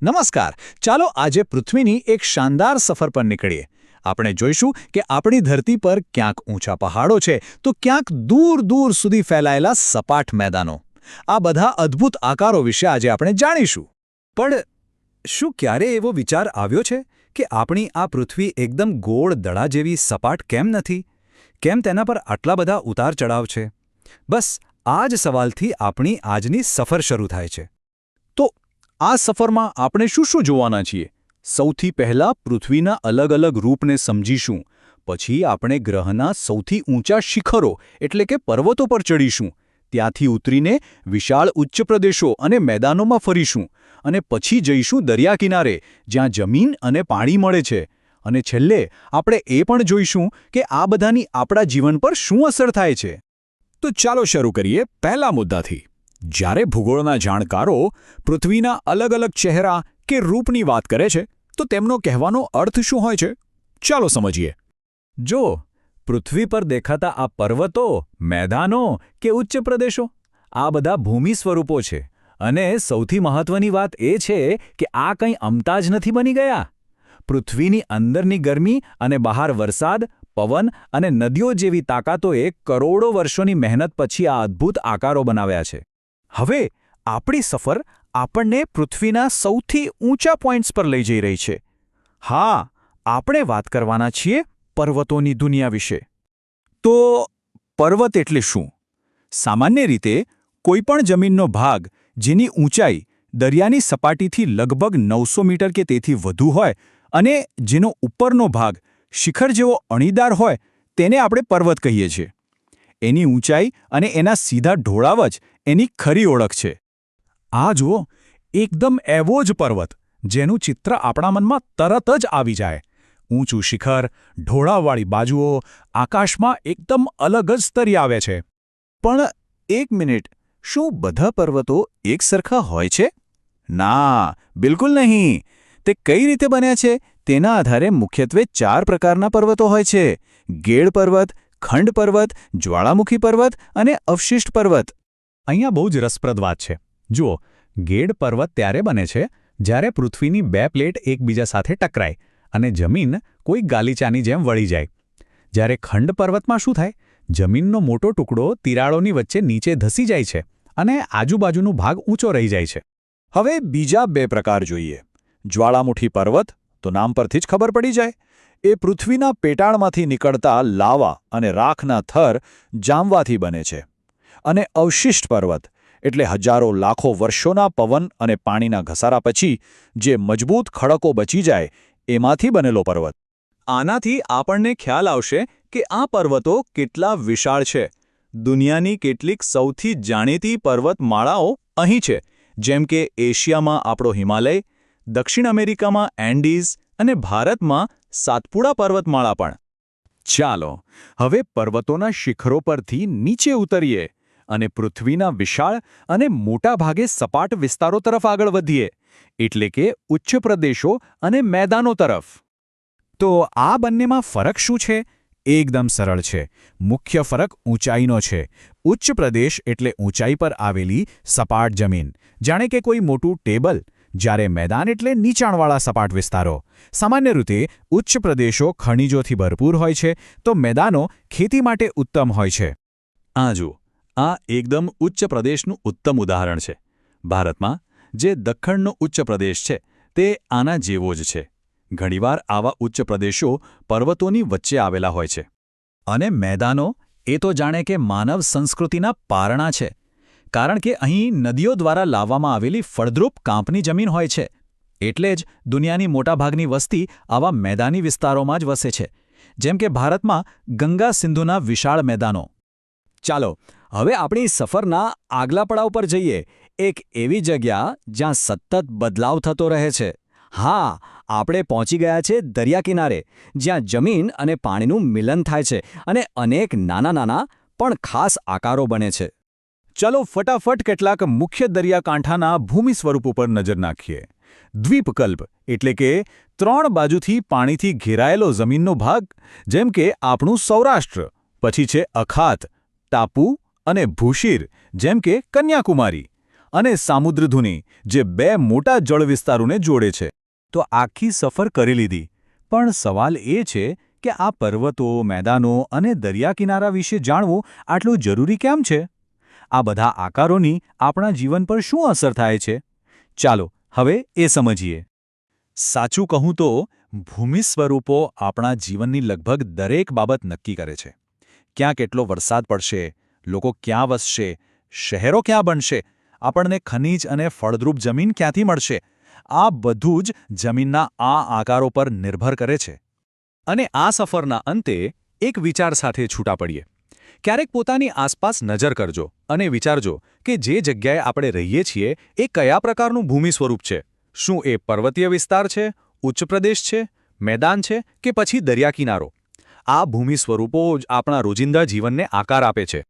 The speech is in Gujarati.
નમસ્કાર. ચાલો આજે પૃથ્વીની એક શાનદાર સફર પર નીકળીએ. આપણે જોઈશું કે આપણી ધરતી પર ક્યાંક ઊંચા પહાડો છે તો ક્યાંક દૂર દૂર સુધી ફેલાયેલા સપાટ મેદાનો. આ બધા અદ્ભુત આકારો વિશે આજે આપણે જાણીશું. પણ શું ક્યારે એવો વિચાર આવ્યો છે કે આપણી આ પૃથ્વી એકદમ ગોળ દડા જેવી સપાટ કેમ નથી? કેમ તેના પર આટલા બધા ઉતાર ચઢાવ છે? બસ આ જ સવાલથી આપણી આજની સફર શરૂ થાય છે. તો આ સફરમાં આપણે શું શું જોવાના છીએ? સૌથી પહેલા પૃથ્વીના અલગ અલગ રૂપને સમજીશું. પછી આપણે ગ્રહના સૌથી ઊંચા શિખરો એટલે કે પર્વતો પર ચડીશું. ત્યાંથી ઉતરીને વિશાળ ઉચ્ચ પ્રદેશો અને મેદાનોમાં ફરીશું. અને પછી જઈશું દરિયા કિનારે જ્યાં જમીન અને પાણી મળે છે. અને છેલ્લે આપણે એ પણ જોઈશું કે આ બધાની આપણા જીવન પર શું અસર થાય છે. તો ચાલો શરૂ કરીએ પહેલા મુદ્દાથી. જ્યારે ભૂગોળના જાણકારો પૃથ્વીના અલગ અલગ ચહેરા કે રૂપની વાત કરે છે તો તેમનો કહેવાનો અર્થ શું હોય છે? ચાલો સમજીએ. જો પૃથ્વી પર દેખાતા આ પર્વતો, મેદાનો કે ઉચ્ચ પ્રદેશો, આ બધા ભૂમિ સ્વરૂપો છે. અને સૌથી મહત્વની વાત એ છે કે આ કંઈ અમતા જ નથી બની ગયા. પૃથ્વીની અંદરની ગરમી અને બહાર વરસાદ, પવન અને નદીઓ જેવી તાકાતોએ કરોડો વર્ષોની મહેનત પછી આ અદ્ભુત આકારો બનાવ્યા છે. હવે આપણી સફર આપણને પૃથ્વીના સૌથી ઊંચા પોઇન્ટ્સ પર લઈ જઈ રહી છે. હા, આપણે વાત કરવાના છીએ પર્વતોની દુનિયા વિશે. તો પર્વત એટલે શું? સામાન્ય રીતે કોઈપણ જમીનનો ભાગ જેની ઊંચાઈ દરિયાની સપાટીથી લગભગ 900 મીટર કે તેથી વધુ હોય અને જેનો ઉપરનો ભાગ શિખર જેવો અણીદાર હોય તેને આપણે પર્વત કહીએ છીએ. એની ઊંચાઈ અને એના સીધા ઢોળાવ જ એની ખરી ઓળખ છે. આ જુઓ, એકદમ એવો જ પર્વત જેનું ચિત્ર આપણા મનમાં તરત જ આવી જાય. ઊંચું શિખર, ઢોળાવવાળી બાજુઓ, આકાશમાં એકદમ અલગ જ સ્તરે આવે છે. પણ એક મિનિટ, શું બધા પર્વતો એક સરખા હોય છે? ના, બિલકુલ નહીં. તે કઈ રીતે બન્યા છે તેના આધારે મુખ્યત્વે 4 પ્રકારના પર્વતો હોય છે: ગેડ પર્વત, ખંડ પર્વત, જ્વાળામુખી પર્વત અને અવશિષ્ટ પર્વત. અહીંયા બહુ જ રસપ્રદ વાત છે. જુઓ, ગેડ પર્વત ત્યારે બને છે જ્યારે પૃથ્વીની 2 પ્લેટ એકબીજા સાથે ટકરાય અને જમીન કોઈ ગાલીચાની જેમ વળી જાય. જ્યારે ખંડ પર્વતમાં શું થાય? જમીનનો મોટો ટુકડો તિરાડોની વચ્ચે નીચે ધસી જાય છે અને આજુબાજુનો ભાગ ઊંચો રહી જાય છે. હવે બીજા 2 પ્રકાર જોઈએ. જ્વાળામુખી પર્વત તો નામ પરથી જ ખબર પડી જાય. એ પૃથ્વીના પેટાળમાંથી નીકળતા લાવા અને રાખના થર જામવાથી બને છે. અને અવશિષ્ટ પર્વત એટલે હજારો લાખો વર્ષોના પવન અને પાણીના ઘસારા પછી જે મજબૂત ખડકો બચી જાય એમાંથી બનેલો પર્વત. આનાથી આપણને ખ્યાલ આવશે કે આ પર્વતો કેટલા વિશાળ છે. દુનિયાની કેટલીક સૌથી જાણીતી પર્વતમાળાઓ અહીં છે, જેમ કે એશિયામાં આપણો હિમાલય, દક્ષિણ અમેરિકામાં એન્ડીઝ અને ભારતમાં સાતપુડા પર્વતમાળા પણ. ચાલો હવે પર્વતોના શિખરો પરથી નીચે ઉતરીએ અને પૃથ્વીના વિશાળ અને મોટા ભાગે સપાટ વિસ્તારો તરફ આગળ વધીએ, એટલે કે ઉચ્ચ પ્રદેશો અને મેદાનો તરફ. તો આ બંનેમાં ફરક શું છે? એકદમ સરળ છે. મુખ્ય ફરક ઊંચાઈનો છે. ઉચ્ચ પ્રદેશ એટલે ઊંચાઈ પર આવેલી સપાટ જમીન, જાણે કે કોઈ મોટું ટેબલ, જ્યારે મેદાન એટલે નીચાણવાળા સપાટ વિસ્તારો. સામાન્ય રીતે ઉચ્ચ પ્રદેશો ખનિજોથી ભરપૂર હોય છે તો મેદાનો ખેતી માટે ઉત્તમ હોય છે. આ જુઓ, આ એકદમ ઉચ્ચ પ્રદેશનું ઉત્તમ ઉદાહરણ છે. ભારતમાં જે દખ્ખણનો ઉચ્ચ પ્રદેશ છે તે આના જેવો જ છે. ઘણીવાર આવા ઉચ્ચ પ્રદેશો પર્વતોની વચ્ચે આવેલા હોય છે. અને મેદાનો એ તો જાણે કે માનવ સંસ્કૃતિના પારણા છે. કારણ કે અહીં નદીઓ દ્વારા લાવવામાં આવેલી ફળદ્રુપ કાંપની જમીન હોય છે. એટલે જ દુનિયાની મોટાભાગની વસ્તી આવા મેદાની વિસ્તારોમાં જ વસે છે, જેમ કે ભારતમાં ગંગા સિંધુના વિશાળ મેદાનો. ચાલો હવે આપણી સફરના આગલા પડાવ પર જઈએ. એક એવી જગ્યા જ્યાં સતત બદલાવ થતો રહે છે. હા, આપણે પહોંચી ગયા છે દરિયા કિનારે, જ્યાં જમીન અને પાણીનું મિલન થાય છે અને અનેક નાના નાના પણ ખાસ આકારો બને છે. ચાલો ફટાફટ કેટલાક મુખ્ય દરિયાકાંઠાના ભૂમિ સ્વરૂપ ઉપર નજર નાખીએ. દ્વીપકલ્પ એટલે કે 3 બાજુથી પાણીથી ઘેરાયેલો જમીનનો ભાગ, જેમ કે આપણું સૌરાષ્ટ્ર. પછી છે અખાત, ટાપુ અને ભૂશીર, જેમ કે કન્યાકુમારી. અને સામુદ્રધુની જે 2 મોટા જળ વિસ્તારોને જોડે છે. તો આખી સફર કરી લીધી, પણ સવાલ એ છે કે આ પર્વતો, મેદાનો અને દરિયા કિનારા વિશે જાણવું આટલું જરૂરી કેમ છે? આ બધા આકારોની આપણા જીવન પર શું અસર થાય છે? ચાલો હવે એ સમજીએ. સાચું કહું તો ભૂમિ સ્વરૂપો આપણા જીવનની લગભગ દરેક બાબત નક્કી કરે છે. ક્યાં કેટલો વરસાદ પડશે, લોકો ક્યાં વસશે, શહેરો ક્યાં બનશે, આપણને ખનિજ અને ફળદ્રુપ જમીન ક્યાંથી મળશે, આ બધું જ જમીનના આ આકારો પર નિર્ભર કરે છે. અને આ સફરના અંતે એક વિચાર સાથે છૂટા પડીએ. ક્યારેક પોતાની આસપાસ નજર કરજો અને વિચારજો કે જે જગ્યાએ આપણે રહીએ છીએ એ કયા પ્રકારનું ભૂમિ સ્વરૂપ છે. શું એ પર્વતીય વિસ્તાર છે, ઉચ્ચ પ્રદેશ છે, મેદાન છે કે પછી દરિયા કિનારો? આ ભૂમિ સ્વરૂપો જ આપણા રોજિંદા જીવનને આકાર આપે છે.